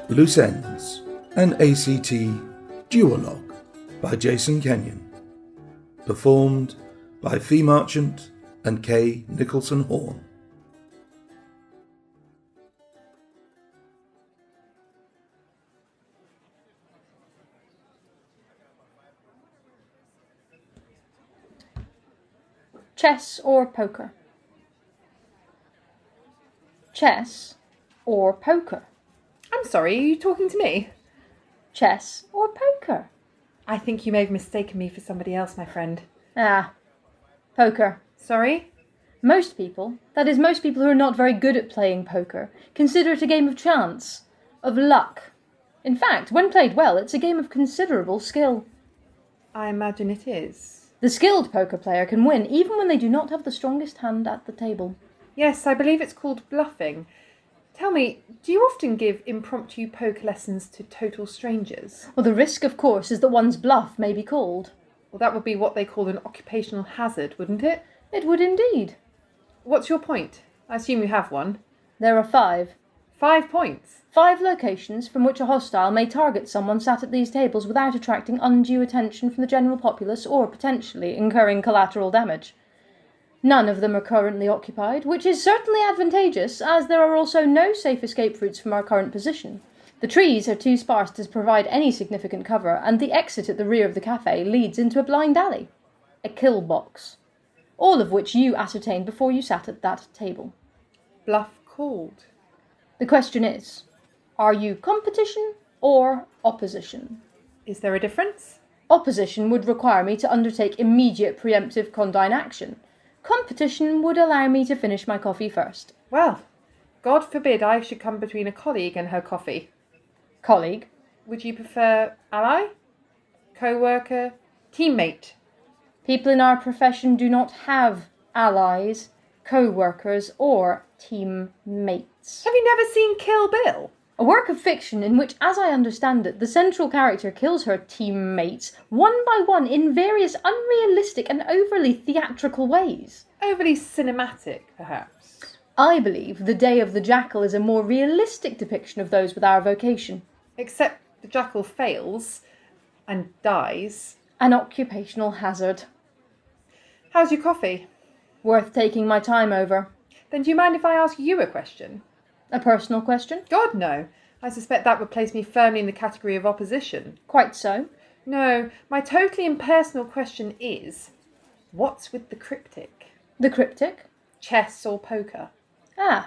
Loose Ends, an ACT duologue by Jason Kenyon. Performed by Marchant and Kaye Nicholson-Horn. Chess or poker? Chess or poker? I'm sorry, are you talking to me? Chess or poker? I think you may have mistaken me for somebody else, my friend. Poker. Sorry? Most people, that is, most people who are not very good at playing poker, consider it a game of chance, of luck. In fact, when played well, it's a game of considerable skill. I imagine it is. The skilled poker player can win even when they do not have the strongest hand at the table. Yes, I believe it's called bluffing. Tell me, do you often give impromptu poker lessons to total strangers? Well, the risk, of course, is that one's bluff may be called. Well, that would be what they call an occupational hazard, wouldn't it? It would indeed. What's your point? I assume you have one. There are 5. 5 points? 5 locations from which a hostile may target someone sat at these tables without attracting undue attention from the general populace or potentially incurring collateral damage. None of them are currently occupied, which is certainly advantageous, as there are also no safe escape routes from our current position. The trees are too sparse to provide any significant cover, and the exit at the rear of the cafe leads into a blind alley. A kill box. All of which you ascertained before you sat at that table. Bluff called. The question is, are you competition or opposition? Is there a difference? Opposition would require me to undertake immediate preemptive condign action. Competition would allow me to finish my coffee first. Well, God forbid I should come between a colleague and her coffee. Colleague? Would you prefer ally? Co-worker? Teammate? People in our profession do not have allies, co-workers, or teammates. Have you never seen Kill Bill? A work of fiction in which, as I understand it, the central character kills her teammates one by one in various unrealistic and overly theatrical ways. Overly cinematic, perhaps. I believe The Day of the Jackal is a more realistic depiction of those with our vocation. Except the jackal fails and dies. An occupational hazard. How's your coffee? Worth taking my time over. Then do you mind if I ask you a question? A personal question? God, no. I suspect that would place me firmly in the category of opposition. Quite so. No, my totally impersonal question is, what's with the cryptic? The cryptic? Chess or poker? I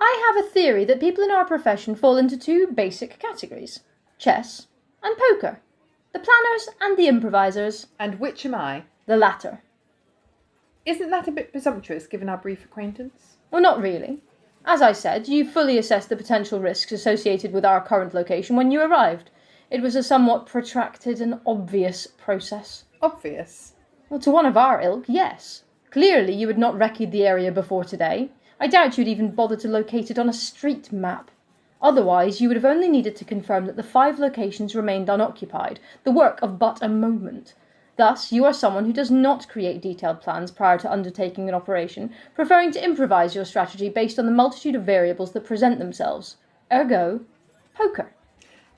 have a theory that people in our profession fall into 2 basic categories. Chess and poker. The planners and the improvisers. And which am I? The latter. Isn't that a bit presumptuous, given our brief acquaintance? Well, not really. As I said, you fully assessed the potential risks associated with our current location when you arrived. It was a somewhat protracted and obvious process. Obvious? Well, to one of our ilk, yes. Clearly you had not recce'd the area before today. I doubt you'd even bother to locate it on a street map. Otherwise, you would have only needed to confirm that the 5 locations remained unoccupied, the work of but a moment. Thus, you are someone who does not create detailed plans prior to undertaking an operation, preferring to improvise your strategy based on the multitude of variables that present themselves. Ergo, poker.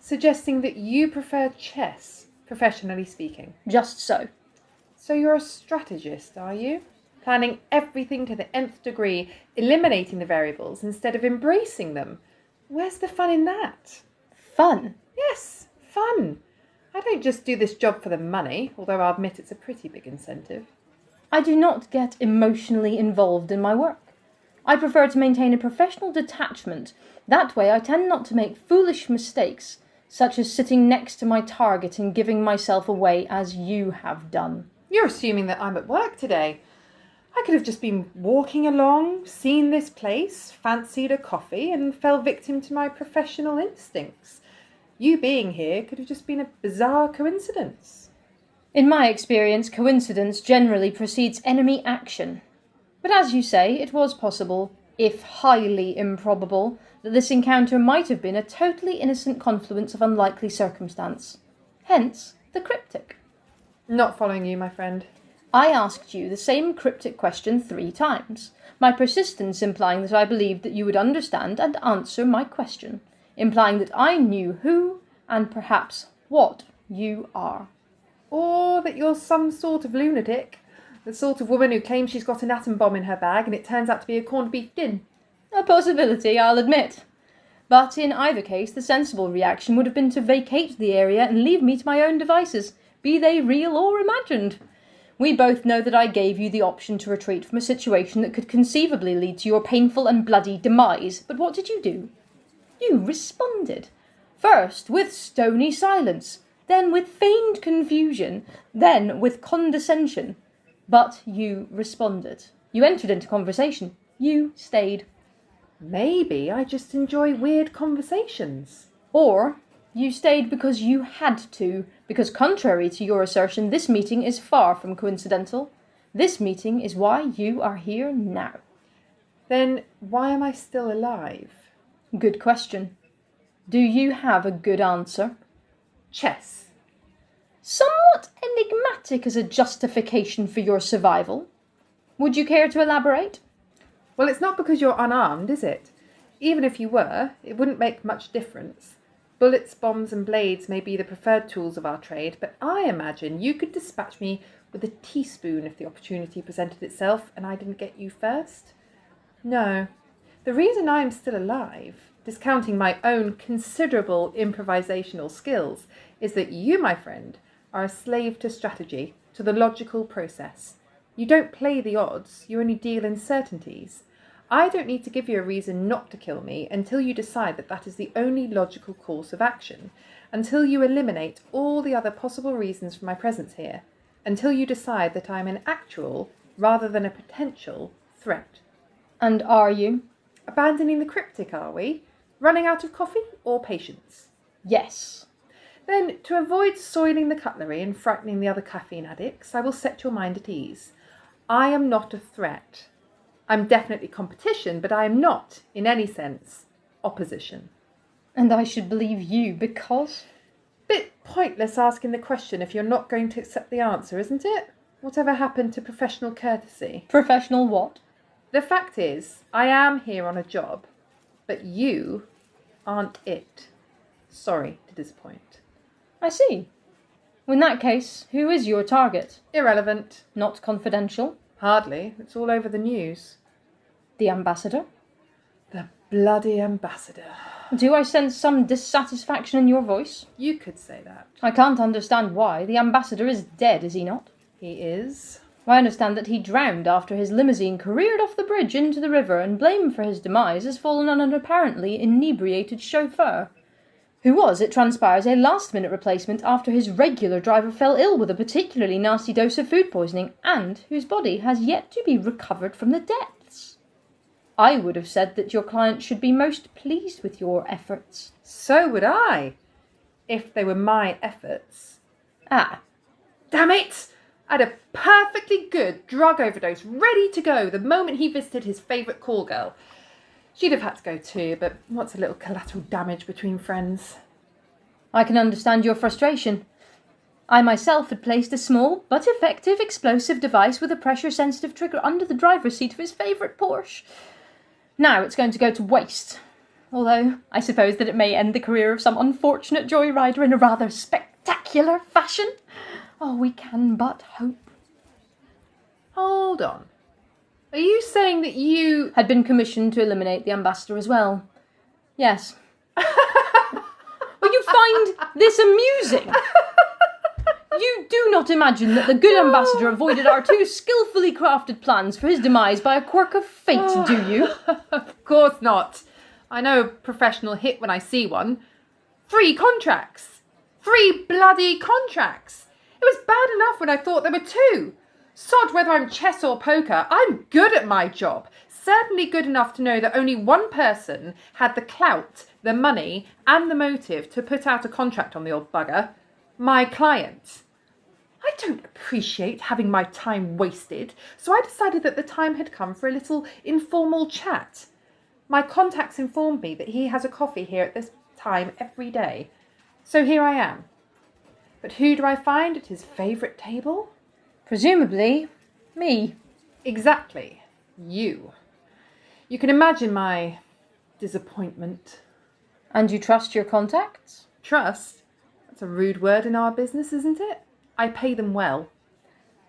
Suggesting that you prefer chess, professionally speaking. Just so. So you're a strategist, are you? Planning everything to the nth degree, eliminating the variables instead of embracing them. Where's the fun in that? Fun? Yes, fun. I don't just do this job for the money, although I'll admit it's a pretty big incentive. I do not get emotionally involved in my work. I prefer to maintain a professional detachment. That way I tend not to make foolish mistakes, such as sitting next to my target and giving myself away as you have done. You're assuming that I'm at work today. I could have just been walking along, seen this place, fancied a coffee, and fell victim to my professional instincts. You being here could have just been a bizarre coincidence. In my experience, coincidence generally precedes enemy action. But as you say, it was possible, if highly improbable, that this encounter might have been a totally innocent confluence of unlikely circumstance. Hence, the cryptic. Not following you, my friend. I asked you the same cryptic question 3 times, my persistence implying that I believed that you would understand and answer my question. implying that I knew who and perhaps what you are. Or that you're some sort of lunatic. The sort of woman who claims she's got an atom bomb in her bag and it turns out to be a corned beef din. A possibility, I'll admit. But in either case, the sensible reaction would have been to vacate the area and leave me to my own devices, be they real or imagined. We both know that I gave you the option to retreat from a situation that could conceivably lead to your painful and bloody demise. But what did you do? You responded. First with stony silence, then with feigned confusion, then with condescension. But you responded. You entered into conversation. You stayed. Maybe I just enjoy weird conversations. Or you stayed because you had to, because contrary to your assertion, this meeting is far from coincidental. This meeting is why you are here now. Then why am I still alive? Good question. Do you have a good answer? Chess. Somewhat enigmatic as a justification for your survival. Would you care to elaborate? Well, it's not because you're unarmed, is it? Even if you were, it wouldn't make much difference. Bullets, bombs and blades may be the preferred tools of our trade, but I imagine you could dispatch me with a teaspoon if the opportunity presented itself and I didn't get you first. No, the reason I'm still alive, discounting my own considerable improvisational skills, is that you, my friend, are a slave to strategy, to the logical process. You don't play the odds, you only deal in certainties. I don't need to give you a reason not to kill me until you decide that that is the only logical course of action, until you eliminate all the other possible reasons for my presence here, until you decide that I'm an actual, rather than a potential, threat. And are you? Abandoning the cryptic, are we? Running out of coffee or patience? Yes. Then, to avoid soiling the cutlery and frightening the other caffeine addicts, I will set your mind at ease. I am not a threat. I'm definitely competition, but I am not, in any sense, opposition. And I should believe you because? Bit pointless asking the question if you're not going to accept the answer, isn't it? Whatever happened to professional courtesy? Professional what? The fact is, I am here on a job, but you aren't it. Sorry to disappoint. I see. In that case, who is your target? Irrelevant. Not confidential? Hardly. It's all over the news. The ambassador? The bloody ambassador. Do I sense some dissatisfaction in your voice? You could say that. I can't understand why. The ambassador is dead, is he not? He is. I understand that he drowned after his limousine careered off the bridge into the river, and blame for his demise has fallen on an apparently inebriated chauffeur, who was, it transpires, a last-minute replacement after his regular driver fell ill with a particularly nasty dose of food poisoning, and whose body has yet to be recovered from the depths. I would have said that your client should be most pleased with your efforts. So would I, if they were my efforts. Ah. Damn it! I had a perfectly good drug overdose ready to go the moment he visited his favourite call girl. She'd have had to go too, but what's a little collateral damage between friends? I can understand your frustration. I myself had placed a small but effective explosive device with a pressure-sensitive trigger under the driver's seat of his favourite Porsche. Now it's going to go to waste, although I suppose that it may end the career of some unfortunate joyrider in a rather spectacular fashion. Oh, we can but hope. Hold on. Are you saying that you had been commissioned to eliminate the ambassador as well? Yes. Well, you find this amusing? You do not imagine that the good ambassador avoided our two skillfully crafted plans for his demise by a quirk of fate, do you? Of course not. I know a professional hit when I see one. 3 contracts. 3 bloody contracts. It was bad enough when I thought there were 2. Sod whether I'm chess or poker, I'm good at my job. Certainly good enough to know that only one person had the clout, the money and the motive to put out a contract on the old bugger. My client. I don't appreciate having my time wasted, so I decided that the time had come for a little informal chat. My contacts informed me that he has a coffee here at this time every day. So here I am. But who do I find at his favourite table? Presumably, me. Exactly. You. You can imagine my disappointment. And you trust your contacts? Trust? That's a rude word in our business, isn't it? I pay them well.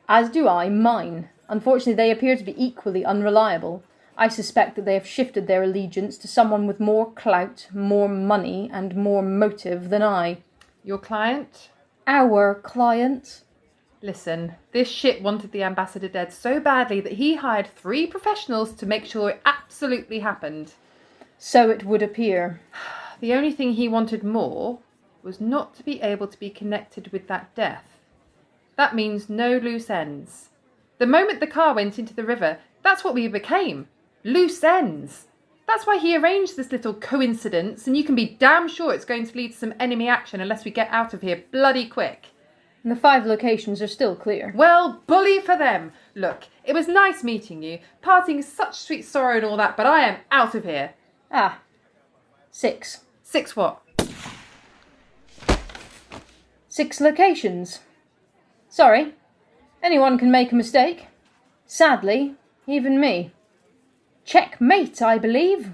As do I mine. Unfortunately, they appear to be equally unreliable. I suspect that they have shifted their allegiance to someone with more clout, more money, and more motive than I. Your client? Our client? Listen, this shit wanted the ambassador dead so badly that he hired 3 professionals to make sure it absolutely happened. So it would appear. The only thing he wanted more was not to be able to be connected with that death. That means no loose ends. The moment the car went into the river, that's what we became. Loose ends. That's why he arranged this little coincidence, and you can be damn sure it's going to lead to some enemy action unless we get out of here bloody quick. And the 5 locations are still clear. Well, bully for them. Look, it was nice meeting you. Parting is such sweet sorrow and all that, but I am out of here. 6. 6 what? 6 locations. Sorry. Anyone can make a mistake. Sadly, even me. Checkmate, I believe.